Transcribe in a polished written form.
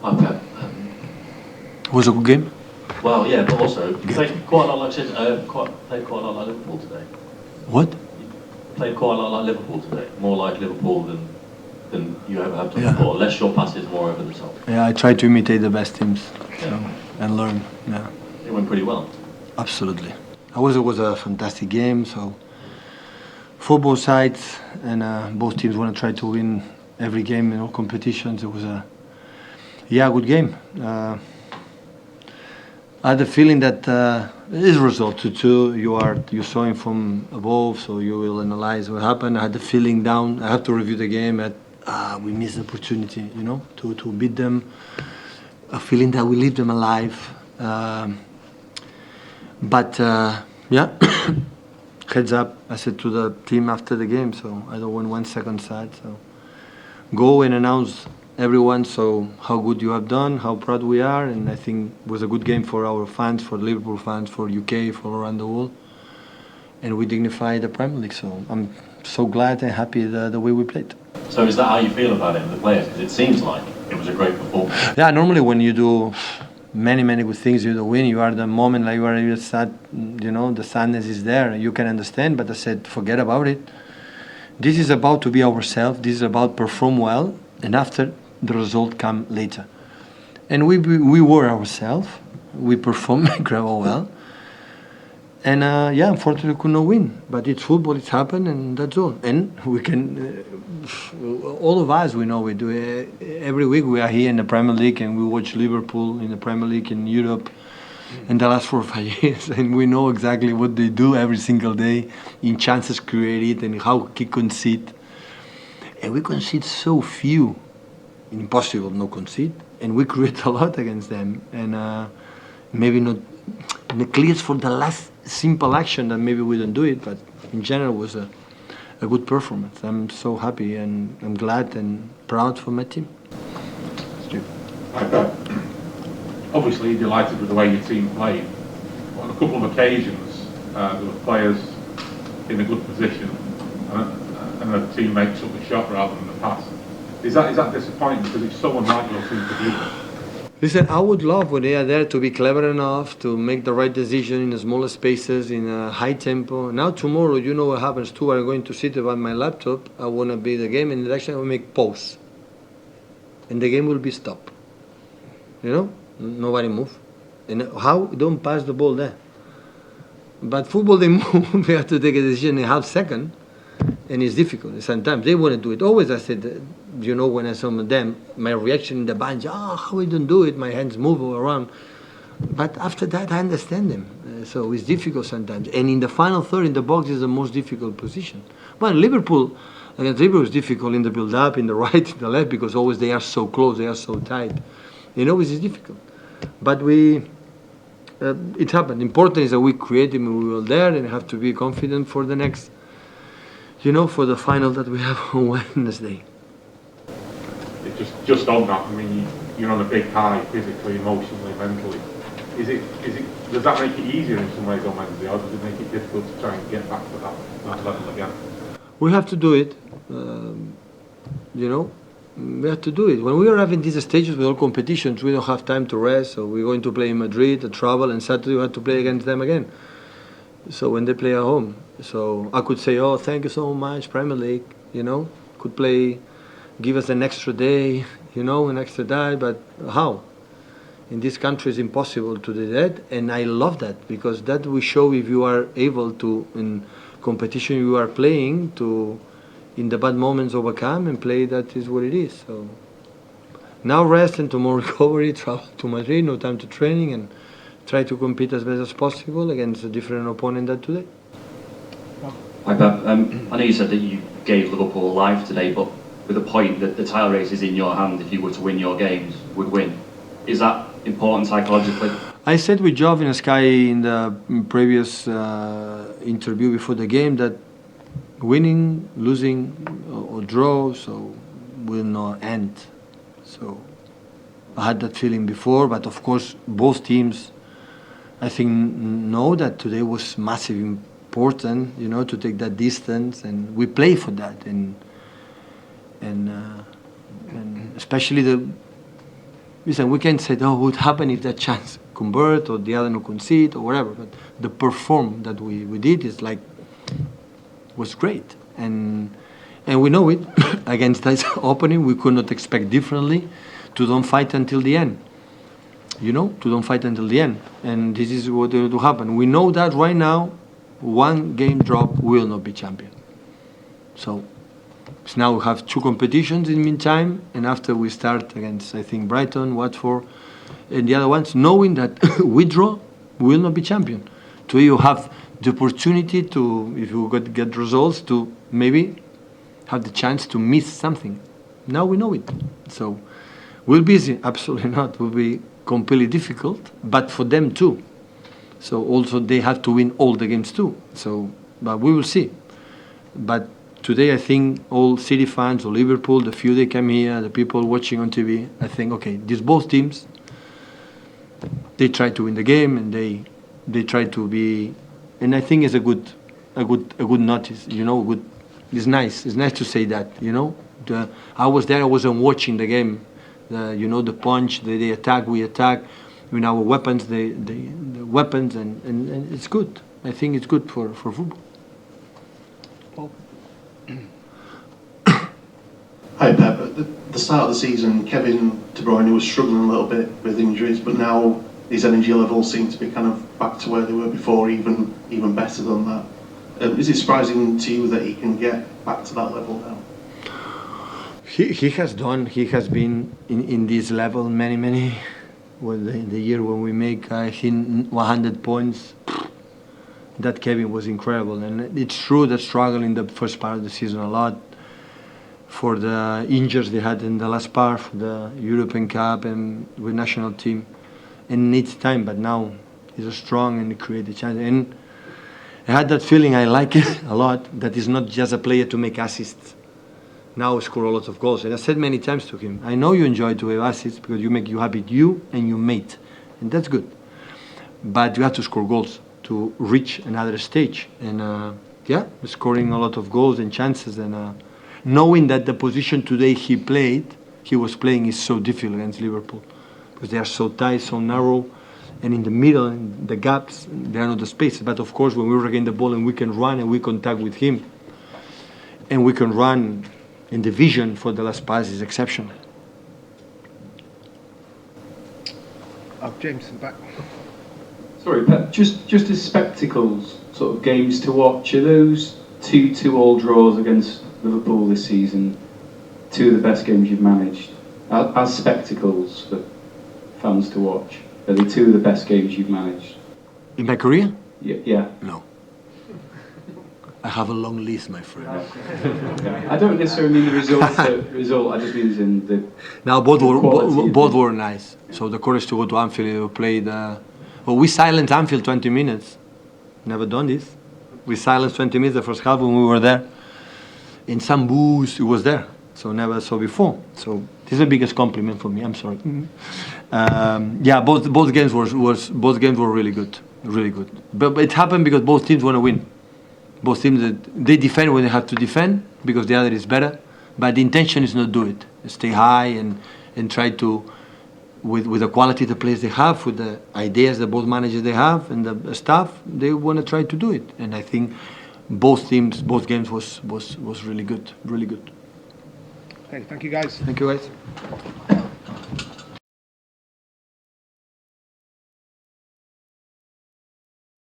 I bet. It was a good game. Well, yeah, but also you played quite a lot played quite a lot like Liverpool today. What? You played quite a lot like Liverpool today. More like Liverpool than you ever have done Yeah. before. Less short passes, more over the top. Yeah, I try to imitate the best teams, so, Yeah. and learn. Yeah, It went pretty well. absolutely. It was a fantastic game. So, for both sides, and both teams want to try to win every game in all competitions. It was a good game. I had the feeling that this result 2-2. You saw him from above, so you will analyze what happened. I had the feeling down. I have to review the game. We missed the opportunity, to beat them. A feeling that we leave them alive. But yeah, heads up. I said to the team after the game, so I don't want 1 second sad. So go and announce everyone so how good you have done, how proud we are, and I think it was a good game for our fans, for Liverpool fans, for UK, for around the world, and we dignified the Premier League. So I'm so glad and happy the way we played. So is that how you feel about it, the players? Because it seems like it was a great performance. Yeah, normally when you do many good things, you do win. You are the moment like you are sad, the sadness is there. You can understand, but I said forget about it. This is about to be ourselves. This is about perform well, and after the result come later. And we were ourselves. We performed incredible well. And unfortunately, we could not win. But it's football. It's happened, and that's all. And we can, all of us, we know we do. Every week we are here in the Premier League, and we watch Liverpool in the Premier League in Europe in the last 4 or 5 years, and we know exactly what they do every single day in chances created and how they concede. And we concede so few. Impossible no concede, and we create a lot against them, and maybe not clears for the last simple action that maybe we don't do it, but in general it was a good performance. I'm so happy and I'm glad and proud for my team. Obviously you're delighted with the way your team played. On a couple of occasions there were players in a good position and a teammate took the shot rather than the pass. Is that disappointing because it's so unlike your team to do that? Listen, I would love when they are there to be clever enough to make the right decision in the smaller spaces, in a high tempo. Now tomorrow, you know what happens too. I'm going to sit about my laptop. I want to be the game, and actually I will make pause. And the game will be stopped. Nobody move. And how? Don't pass the ball there. But football, they move. We have to take a decision in half second. And it's difficult. Sometimes they want to do it. Always I said, when I saw them, my reaction in the bench, how we don't do it, my hands move around. But after that, I understand them. So it's difficult sometimes. And in the final third, in the box, is the most difficult position. Well, Liverpool, against Liverpool is difficult in the build-up, in the right, in the left, because always they are so close, they are so tight. Always it's difficult. But it happened. Important is that we created and we were there and have to be confident for the next, for the final that we have on Wednesday. Just on that, I mean, you're on a big high, physically, emotionally, mentally. Does that make it easier in some ways on Wednesday, or does it make it difficult to try and get back to that level again? We have to do it. We have to do it. When we are having these stages with all competitions, we don't have time to rest. So we're going to play in Madrid, travel, and Saturday we have to play against them again. So when they play at home, so I could say, thank you so much, Premier League. Could play. Give us an extra day, an extra day, but how? In this country it's impossible to do that, and I love that, because that will show if you are able to, in competition you are playing, to, in the bad moments, overcome and play. That is what it is. So now rest and tomorrow recovery, travel to Madrid, no time to training, and try to compete as best as possible against a different opponent than today. Hi Pep, I know you said that you gave Liverpool life today, but with a point that the title race is in your hand, if you were to win your games, would win. Is that important psychologically? I said with Jov in Sky in the previous interview before the game that winning, losing, or draw, so will not end. So I had that feeling before, but of course both teams, I think, know that today was massive important, to take that distance, and we play for that, and especially listen, we can say, oh, what would happen if that chance convert or the other no concede or whatever. But the perform that we did is like was great, and we know it against this opening. We could not expect differently to don't fight until the end. You know, to don't fight until the end, and this is what will happen. We know that right now, one game drop will not be champion. So now we have two competitions in the meantime, and after we start against, I think, Brighton, Watford, and the other ones, knowing that we draw, we will not be champion. So you have the opportunity to, if you get results, to maybe have the chance to miss something. Now we know it. So we'll be easy? Absolutely not. Will be completely difficult, but for them too. So also they have to win all the games too. So, but we will see. But today I think all City fans or Liverpool, the few they come here, the people watching on TV, I think, okay, these both teams, they try to win the game, and they try to be, and I think it's a good notice, you know. Good, it's nice to say that, you know. I was there, I wasn't watching the game. You know, the punch, they attack, we attack. With our weapons, the weapons, and it's good. I think it's good for football. Paul. Hi Pep. At the start of the season, Kevin De Bruyne was struggling a little bit with injuries, but now his energy levels seem to be kind of back to where they were before, even better than that. Is it surprising to you that he can get back to that level now? He has been in this level many. Well, the year when we make him 100 points, that Kevin was incredible. And it's true that struggled in the first part of the season a lot for the injuries they had in the last part, for the European Cup and with national team. And needs time, but now he's strong and he creates a chance. And I had that feeling, I like it a lot, that he's not just a player to make assists. Now score a lot of goals. And I said many times to him, I know you enjoy to have assists because you make you happy, you and your mate. And that's good. But you have to score goals to reach another stage. And scoring a lot of goals and chances. And knowing that the position today he was playing is so difficult against Liverpool. Because they are so tight, so narrow. And in the middle, in the gaps, there are not the spaces. But of course, when we regain the ball and we can run and we contact with him, and we can run, and the vision for the last pass is exceptional. James in the back. Sorry, Pep, just as spectacles, sort of games to watch, are those 2-2 draws against Liverpool this season two of the best games you've managed? As spectacles for fans to watch, are they two of the best games you've managed? In my career? Yeah. No. I have a long list, my friend. I don't necessarily mean the result. I just mean as in the. Now both were nice. So the courage to go to Anfield, we played. Well, we silenced Anfield 20 minutes. Never done this. We silenced 20 minutes the first half when we were there. In some boost, it was there. So never saw before. So this is the biggest compliment for me. I'm sorry. Both games were really good, really good. But it happened because both teams want to win. Both teams, they defend when they have to defend because the other is better. But the intention is not do it. Stay high and try to, with the quality the players they have, with the ideas that both managers they have and the staff, they want to try to do it. And I think both games was really good, really good. Okay, thank you guys. Thank you guys.